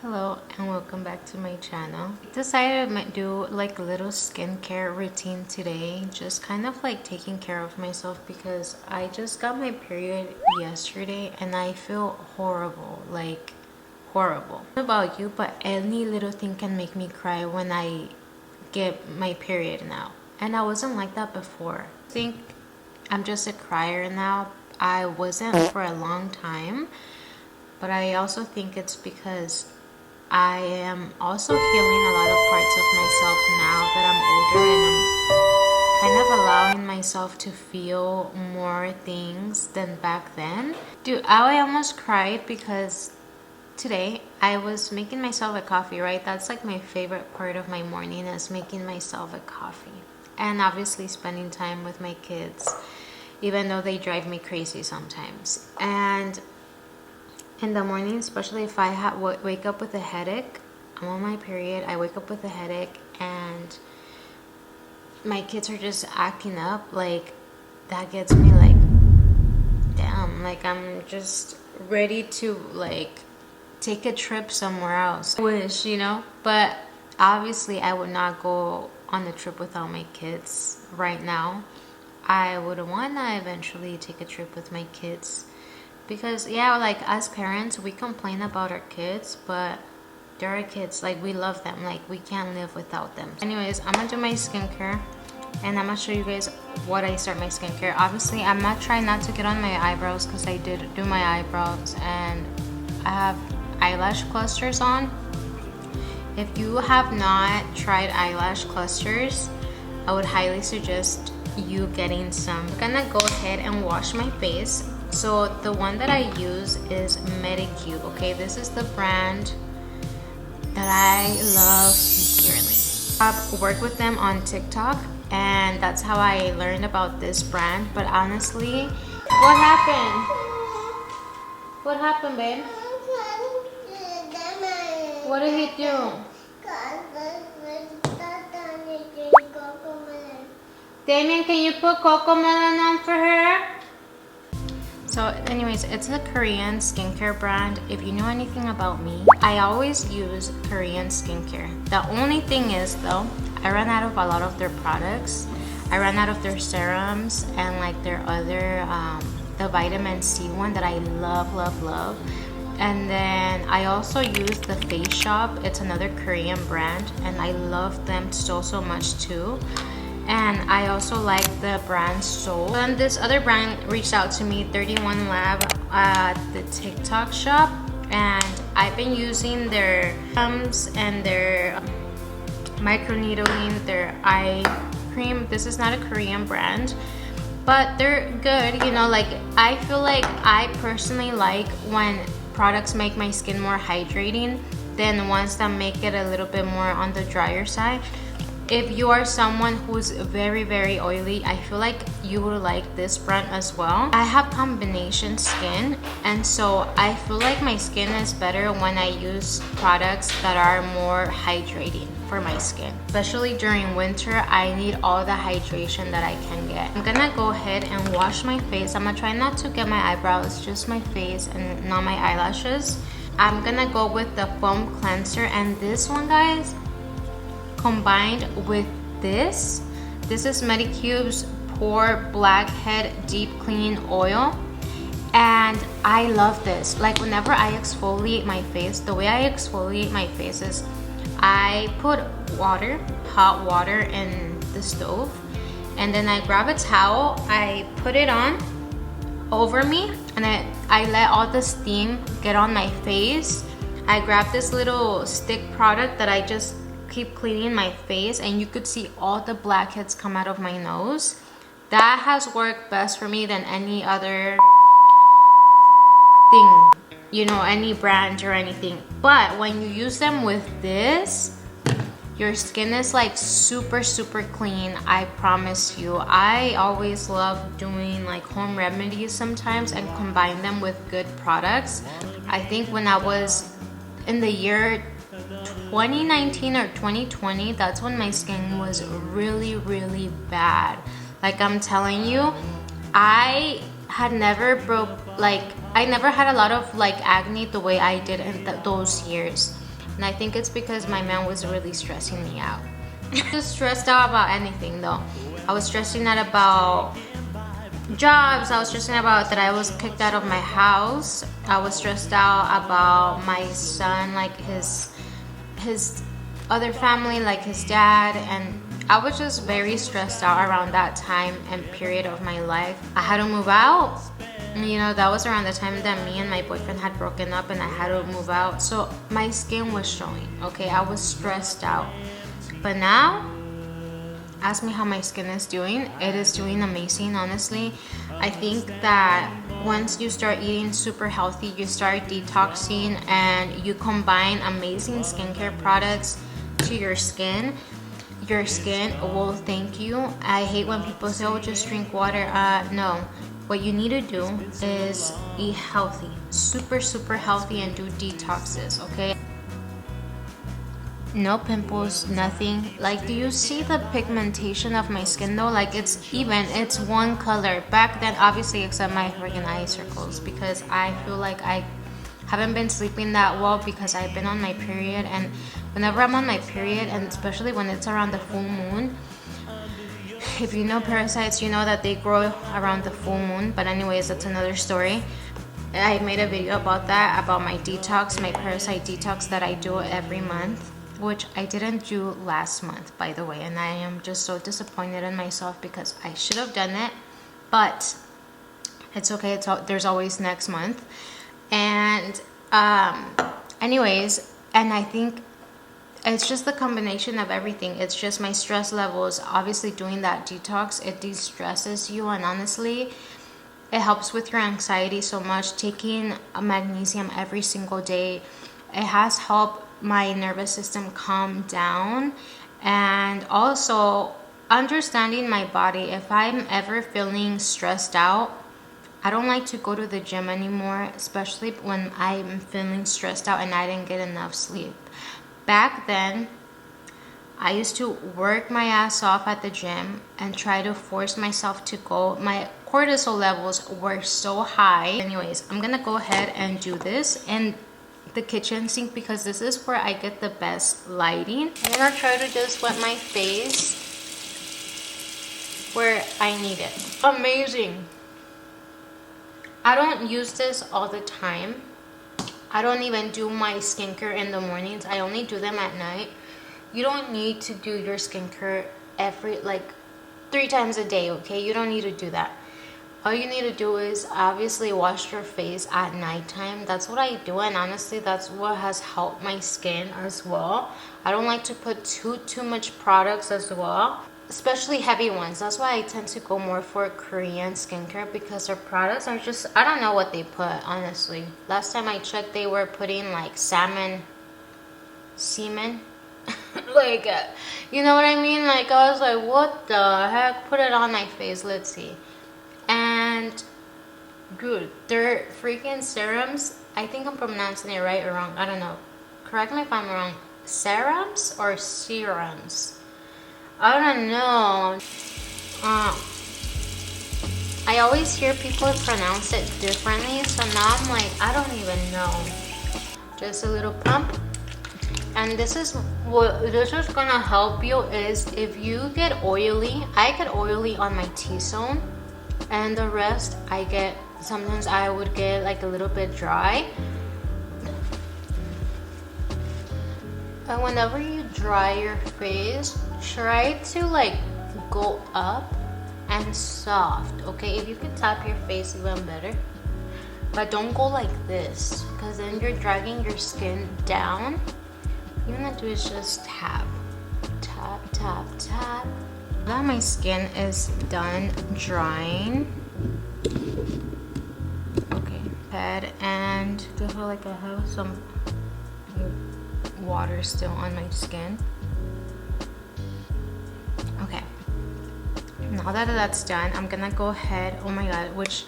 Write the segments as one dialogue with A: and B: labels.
A: Hello and welcome back to my channel. I decided to do like a little skincare routine today, just kind of like taking care of myself because I just got my period yesterday and I feel horrible, like horrible. I don't know about you, but any little thing can make me cry when I get my period now, and I wasn't like that before. I think I'm just a crier now. I wasn't for a long time, but I also think it's because I am also healing a lot of parts of myself now that I'm older, and I'm kind of allowing myself to feel more things than back then. Dude, I almost cried because today I was making myself a coffee, right? That's like my favorite part of my morning, is making myself a coffee. And obviously spending time with my kids, even though they drive me crazy sometimes. And in the morning, especially if I wake up with a headache, I'm on my period, I wake up with a headache and my kids are just acting up, like that gets me like, damn, like I'm just ready to like take a trip somewhere else. I wish, but obviously I would not go on a trip without my kids right now. I would want to eventually take a trip with my kids. Because yeah, like as parents, we complain about our kids, but they're our kids. Like we love them. Like we can't live without them. Anyways, I'm gonna do my skincare, and I'm gonna show you guys what I start my skincare. Obviously, I'm not trying not to get on my eyebrows because I did do my eyebrows, and I have eyelash clusters on. If you have not tried eyelash clusters, I would highly suggest you getting some. I'm gonna go ahead and wash my face. So the one that I use is Medicube. Okay, this is the brand that I love dearly. I've worked with them on TikTok, and that's how I learned about this brand. But honestly, what happened? What happened, babe? What did he do? Damien, can you put cocomelon on for her? So anyways, it's a Korean skincare brand. If you know anything about me, I always use Korean skincare. The only thing is though, I ran out of a lot of their products. I ran out of their serums and like their other, the vitamin C one that I love. And then I also use the Face Shop. It's another Korean brand and I love them so much too. And I also like the brand Soul. And this other brand reached out to me, 31 Lab, at the TikTok shop, and I've been using their and their microneedling, their eye cream. This is not a Korean brand, but they're good. Like I feel like I personally like when products make my skin more hydrating than ones that make it a little bit more on the drier side. If you are someone who's very oily, I feel like you would like this brand as well. I have combination skin, and so I feel like my skin is better when I use products that are more hydrating for my skin. Especially during winter, I need all the hydration that I can get. I'm gonna go ahead and wash my face. I'm gonna try not to get my eyebrows, just my face and not my eyelashes. I'm gonna go with the foam cleanser, and this one, guys, combined with this is Medicube's Pore Blackhead Deep Clean Oil, and I love this. Like whenever I exfoliate my face, the way I exfoliate my face is I put hot water in the stove, and then I grab a towel, I put it on over me, and I let all the steam get on my face. I grab this little stick product that I just keep cleaning my face, and you could see all the blackheads come out of my nose. That has worked best for me than any other thing, any brand or anything. But when you use them with this, your skin is like super clean. I promise you. I always love doing like home remedies sometimes and combine them with good products. I think when I was in the year 2019 or 2020, that's when my skin was really bad. Like I'm telling you, I had never I never had a lot of like acne the way I did in those years. And I think it's because my man was really stressing me out. Just stressed out about anything though. I was stressing out about jobs. I was stressing about that I was kicked out of my house. I was stressed out about my son, like his other family, like his dad, and I was just very stressed out around that time and period of my life. I had to move out. You know, that was around the time that me and my boyfriend had broken up and I had to move out. So my skin was showing, okay? I was stressed out. But now, ask me how my skin is doing. It is doing amazing, honestly. I think that once you start eating super healthy, you start detoxing, and you combine amazing skincare products to your skin will thank you. I hate when people say, oh, just drink water. No. What you need to do is eat healthy, super healthy, and do detoxes, okay? No pimples, nothing. Like, do you see the pigmentation of my skin though? Like, it's even, it's one color. Back then, obviously, except my freaking eye circles, because I feel like I haven't been sleeping that well because I've been on my period. And whenever I'm on my period, and especially when it's around the full moon, if you know parasites, you know that they grow around the full moon. But anyways, that's another story. I made a video about that, about my detox, my parasite detox that I do every month, which I didn't do last month, by the way. And I am just so disappointed in myself because I should have done it, but it's okay. There's always next month. And anyways, and I think it's just the combination of everything. It's just my stress levels. Obviously, doing that detox, it de-stresses you, and honestly, it helps with your anxiety so much. Taking a magnesium every single day, it has helped my nervous system calm down. And also understanding my body. If I'm ever feeling stressed out, I don't like to go to the gym anymore, especially when I'm feeling stressed out and I didn't get enough sleep. Back then, I used to work my ass off at the gym and try to force myself to go. My cortisol levels were so high. Anyways, I'm gonna go ahead and do this in the kitchen sink because this is where I get the best lighting. I'm gonna try to just wet my face where I need it. Amazing. I don't use this all the time. I don't even do my skincare in the mornings. I only do them at night. You don't need to do your skincare every, like, 3 times a day, okay? You don't need to do that. All you need to do is obviously wash your face at nighttime. That's what I do, and honestly, that's what has helped my skin as well. I don't like to put too much products as well, especially heavy ones. That's why I tend to go more for Korean skincare, because their products are just, I don't know what they put, honestly. Last time I checked, they were putting like semen, like, you know what I mean? Like, I was like, what the heck? Put it on my face, let's see. And dude, their freaking serums, I think I'm pronouncing it right or wrong, I don't know, correct me if I'm wrong. Serums or serums? I don't know. I always hear people pronounce it differently, so now I'm like, I don't even know. Just a little pump. And this is what this is gonna help you is if you get oily. I get oily on my T-zone, and the rest I get, sometimes I would get like a little bit dry. And whenever you dry your face, try to like go up and soft, okay? If you can tap your face, even better. But don't go like this, because then you're dragging your skin down. You want to do is just tap, tap, tap, tap. Now my skin is done drying. Okay, head, and I feel like I have some water still on my skin. Okay, now that that's done, I'm gonna go ahead, oh my god, which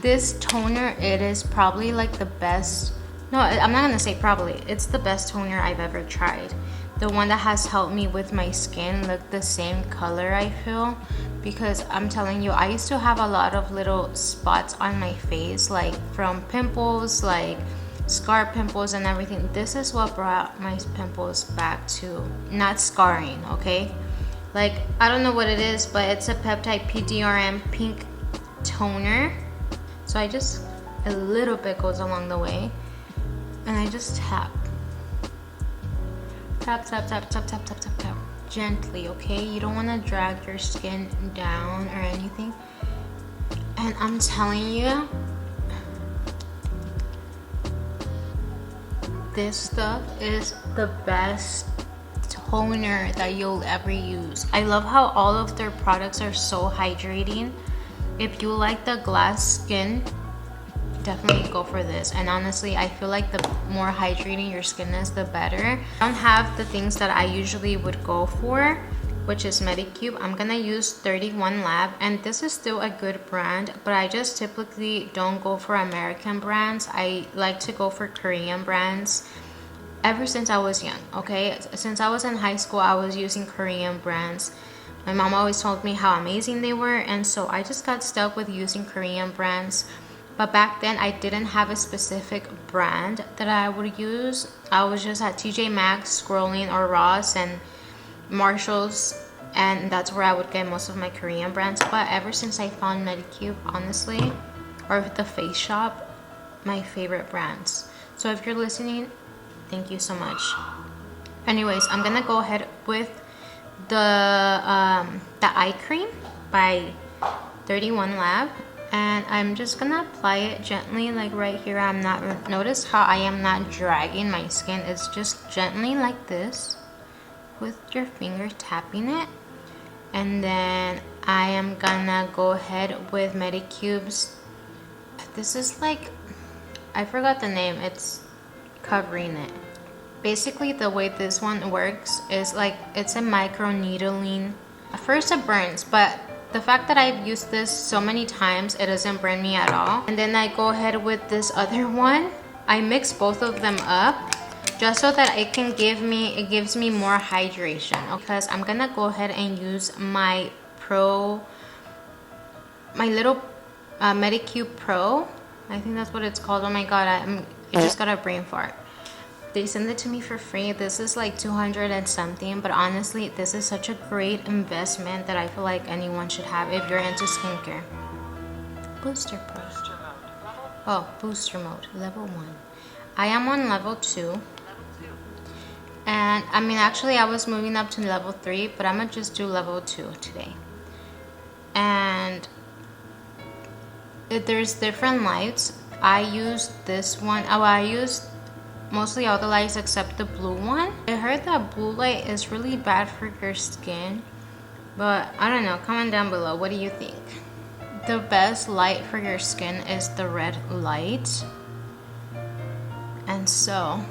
A: this toner, it is probably like the best. No, I'm not gonna say probably, it's the best toner I've ever tried. The one that has helped me with my skin look the same color, I feel. Because I'm telling you, I used to have a lot of little spots on my face, like from pimples, like scar pimples and everything. This is what brought my pimples back to not scarring, okay? Like, I don't know what it is, but it's a peptide PDRM pink toner. So I just, a little bit goes along the way, and I just tap gently, okay? You don't want to drag your skin down or anything. And I'm telling you, this stuff is the best toner that you'll ever use. I love how all of their products are so hydrating. If you like the glass skin, definitely go for this. And honestly, I feel like the more hydrating your skin is, the better. I don't have the things that I usually would go for, which is Medicube. I'm gonna use 31 Lab, and this is still a good brand, but I just typically don't go for American brands. I like to go for Korean brands. Ever since I was young, okay? Since I was in high school, I was using Korean brands. My mom always told me how amazing they were, and so I just got stuck with using Korean brands. But back then, I didn't have a specific brand that I would use. I was just at TJ Maxx scrolling, or Ross and Marshalls, and that's where I would get most of my Korean brands. But ever since I found Medicube, honestly, or the Face Shop, my favorite brands. So if you're listening, thank you so much. Anyways, I'm gonna go ahead with the eye cream by 31 Lab, and I'm just gonna apply it gently, like right here. I'm not, notice how I am not dragging my skin. It's just gently like this, with your finger tapping it. And then I am gonna go ahead with Medicube's, this is like, I forgot the name, it's covering it. Basically, the way this one works is like, it's a micro needling. At first it burns, but the fact that I've used this so many times, it doesn't burn me at all. And then I go ahead with this other one. I mix both of them up just so that it gives me more hydration. Because I'm gonna go ahead and use my little Medicube Pro. I think that's what it's called. Oh my god, I just got a brain fart. They send it to me for free. This is like 200 and something, but honestly, this is such a great investment that I feel like anyone should have if you're into skincare. Booster Pro. Oh, booster mode, level 1. I am on level 2. And I mean, actually I was moving up to level 3, but I'm gonna just do level 2 today. And there's different lights. I used this one. Oh, I used mostly all the lights except the blue one. I heard that blue light is really bad for your skin, but I don't know. Comment down below, what do you think? The best light for your skin is the red light, and so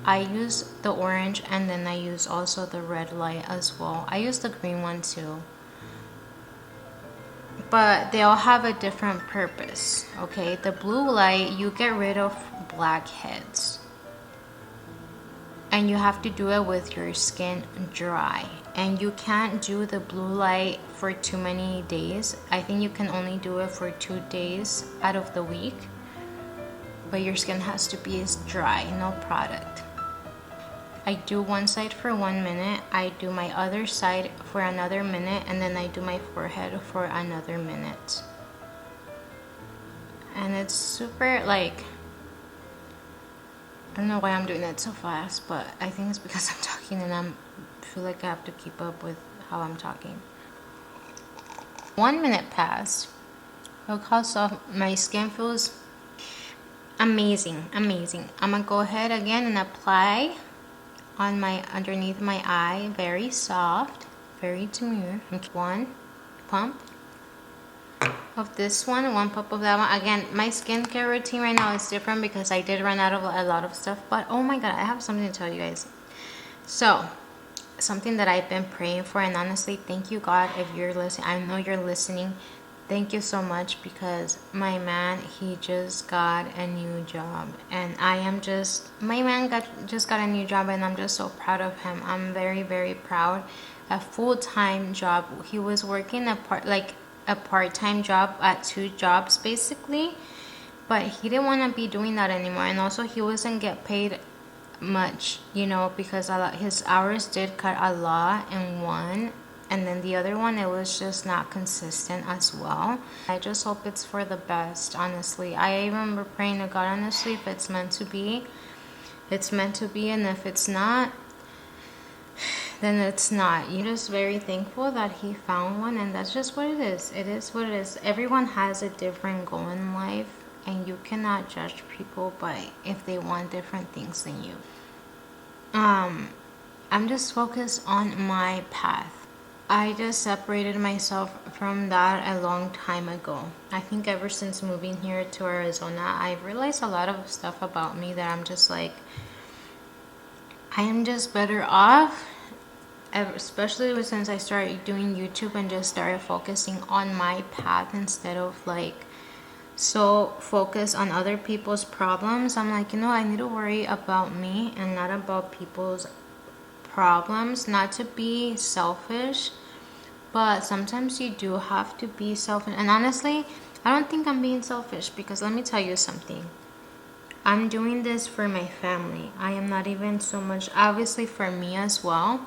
A: I use the orange, and then I use also the red light as well. I use the green one too, but they all have a different purpose. Okay, the blue light, you get rid of blackheads, and you have to do it with your skin dry, and you can't do the blue light for too many days. I think you can only do it for 2 days out of the week, but your skin has to be dry, no product. I do one side for 1 minute, I do my other side for another minute, and then I do my forehead for another minute. And it's super, like, I don't know why I'm doing it so fast, but I think it's because I'm talking and I feel like I have to keep up with how I'm talking. 1 minute passed. Look how soft my skin feels. Amazing, amazing. I'm gonna go ahead again and apply on my underneath my eye. Very soft, very demure. One pump of this one, one pump of that one. Again, my skincare routine right now is different because I did run out of a lot of stuff, but oh my god, I have something to tell you guys. So something that I've been praying for, and honestly, thank you God if you're listening. I know you're listening. Thank you so much, because my man, he just got a new job, and I am just, my man just got a new job, and I'm just so proud of him. I'm very, very proud. A full-time job. He was working a part-time job at 2 jobs basically, But he didn't want to be doing that anymore, and also he wasn't get paid much, you know, because his hours did cut a lot in one, and then the other one, it was just not consistent as well. I just hope it's for the best, honestly. I remember praying to God, honestly, if it's meant to be, it's meant to be, and if it's not, then it's not. You're just very thankful that he found one, and that's just what it is. It is what it is. Everyone has a different goal in life, and you cannot judge people by if they want different things than you. I'm just focused on my path. I just separated myself from that a long time ago. I think ever since moving here to Arizona, I've realized a lot of stuff about me that I'm just like, I am just better off, especially since I started doing YouTube and just started focusing on my path instead of like so focused on other people's problems. I'm like, you know, I need to worry about me and not about people's problems. Not to be selfish, but sometimes you do have to be selfish. And honestly, I don't think I'm being selfish, because let me tell you something. I'm doing this for my family. I am not even so much, obviously for me as well,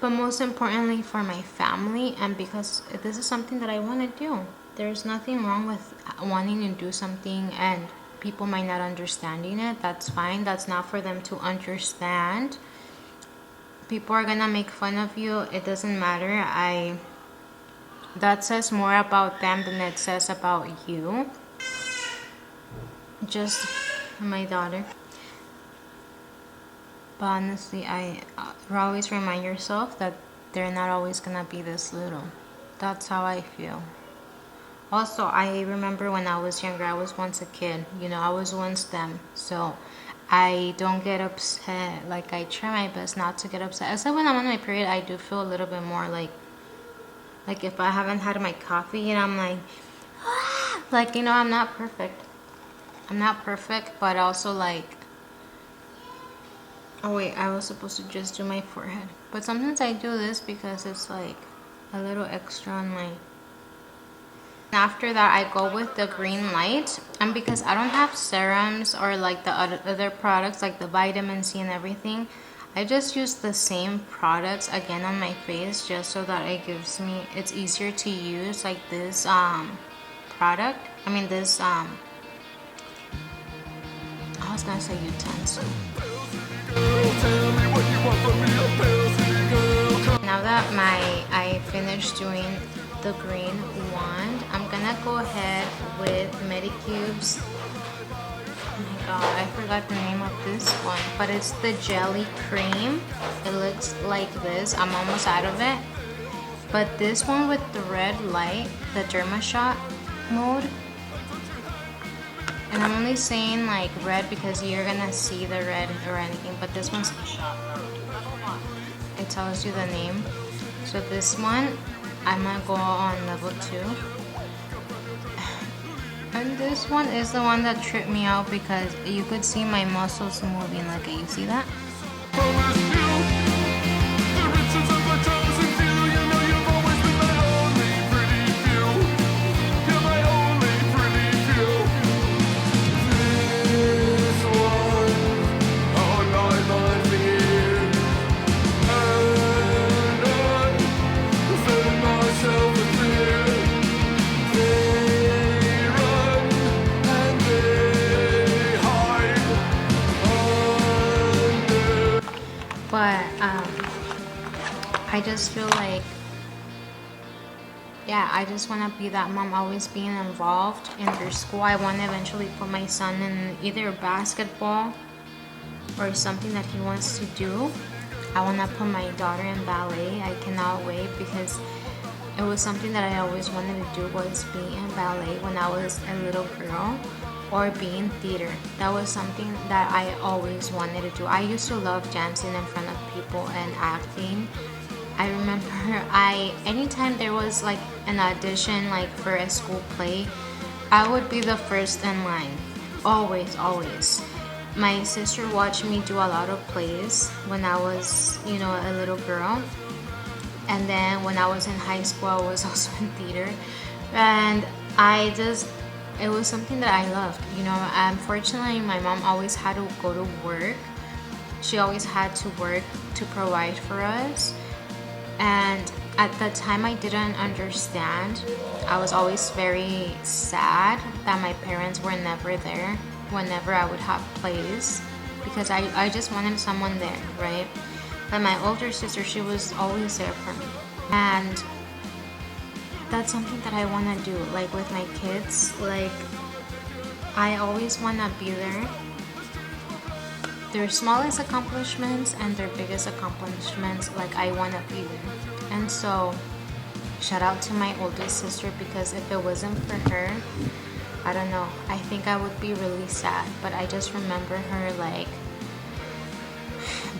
A: but most importantly for my family, and because this is something that I want to do. There's nothing wrong with wanting to do something and people might not understanding it. That's fine. That's not for them to understand. People are gonna make fun of you. It doesn't matter. That says more about them than it says about you. Just my daughter. But honestly, I always remind yourself that they're not always gonna be this little. That's how I feel. Also, I remember when I was younger, I was once a kid. You know, I was once them. So I don't get upset. Like, I try my best not to get upset. Except when I'm on my period, I do feel a little bit more like if I haven't had my coffee, you know, I'm like, ah! Like, you know, I'm not perfect. I'm not perfect, but also like, oh wait, I was supposed to just do my forehead. But sometimes I do this because it's like a little extra on my... After that, I go with the green light, and because I don't have serums or like the other products like the vitamin C and everything, I just use the same products again on my face, just so that it's easier to use, like this product. I mean this I was gonna say utensil. Now that I finished doing the green wand, I'm gonna go ahead with Medicubes. Oh my god, I forgot the name of this one, but it's the jelly cream. It looks like this. I'm almost out of it. But this one with the red light, the Derma Shot mode, and I'm only saying like red because you're gonna see the red or anything, but this one's the shot mode. It tells you the name. So this one, I'm gonna go on level 2. And this one is the one that tripped me out because you could see my muscles moving. Like, you see that? But I just feel like, yeah, I just want to be that mom, always being involved in their school. I want to eventually put my son in either basketball or something that he wants to do. I want to put my daughter in ballet. I cannot wait, because it was something that I always wanted to do, was be in ballet when I was a little girl, or be in theater. That was something that I always wanted to do. I used to love dancing in front of people and acting. I remember anytime there was like an audition, like for a school play, I would be the first in line. Always, always. My sister watched me do a lot of plays when I was, you know, a little girl. And then when I was in high school, I was also in theater. And it was something that I loved. You know, unfortunately, my mom always had to go to work. She always had to work to provide for us. And at the time, I didn't understand. I was always very sad that my parents were never there whenever I would have plays, because I just wanted someone there, right? But my older sister, she was always there for me. And that's something that I want to do, like with my kids. Like, I always want to be there. Their smallest accomplishments and their biggest accomplishments, like, I want to be there. And so shout out to my oldest sister, because if it wasn't for her, I don't know, I think I would be really sad. But I just remember her like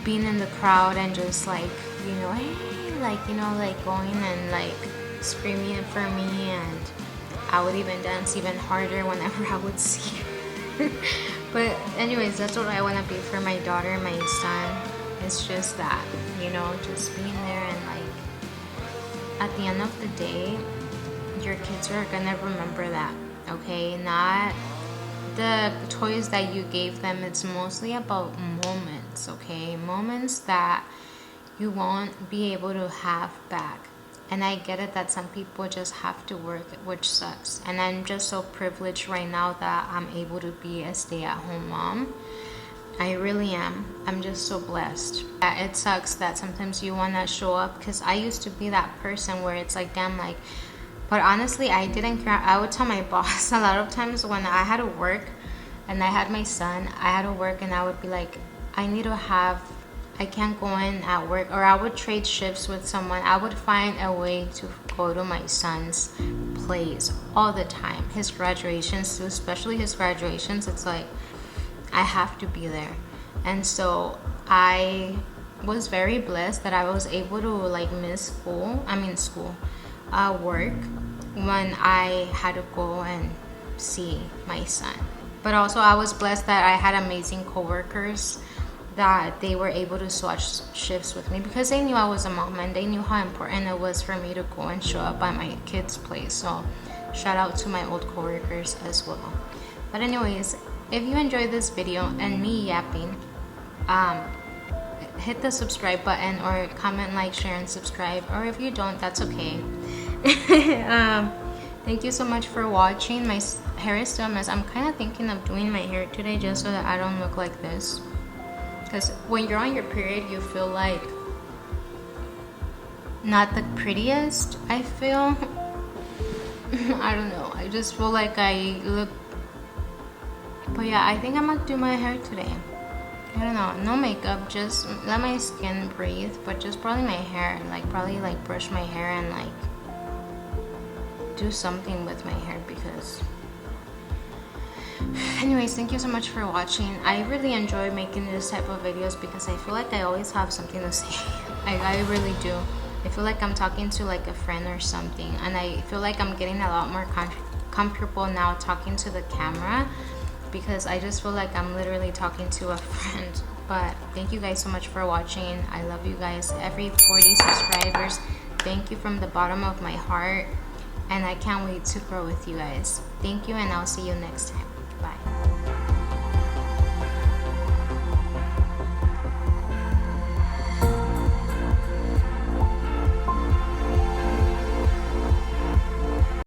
A: being in the crowd and just like, you know, hey, like, you know, like going and like screaming it for me, and I would even dance even harder whenever I would see her. But anyways, that's what I want to be for my daughter, my son. It's just that, you know, just being there, and like at the end of the day, your kids are gonna remember that, okay? Not the toys that you gave them. It's mostly about moments, okay? Moments that you won't be able to have back. And I get it that some people just have to work, which sucks. And I'm just so privileged right now that I'm able to be a stay-at-home mom. I really am. I'm just so blessed. It sucks that sometimes you want to show up, because I used to be that person where it's like, damn, like, but honestly, I didn't care. I would tell my boss a lot of times when I had to work and I had my son, I had to work, and I would be like, I can't go in at work, or I would trade shifts with someone. I would find a way to go to my son's plays all the time. His graduations, especially his graduations, it's like I have to be there. And so I was very blessed that I was able to like miss work when I had to go and see my son. But also I was blessed that I had amazing coworkers, that they were able to switch shifts with me, because they knew I was a mom and they knew how important it was for me to go and show up at my kids' place. So shout out to my old coworkers as well. But anyways, if you enjoyed this video and me yapping, hit the subscribe button, or comment, like, share, and subscribe. Or if you don't, that's okay. Thank you so much for watching. My hair is still a mess. I'm kind of thinking of doing my hair today just so that I don't look like this. Because when you're on your period, you feel like not the prettiest, I feel. I don't know. I just feel like I look. But yeah, I think I'm gonna do my hair today. I don't know. No makeup. Just let my skin breathe. But just probably my hair. Like probably like brush my hair and like do something with my hair, because anyways, thank you so much for watching. I really enjoy making this type of videos because I feel like I always have something to say. I really do. I feel like I'm talking to like a friend or something, and I feel like I'm getting a lot more comfortable now talking to the camera, because I just feel like I'm literally talking to a friend. But thank you guys so much for watching. I love you guys. Every 40 subscribers, thank you from the bottom of my heart, and I can't wait to grow with you guys. Thank you, and I'll see you next time. Bye.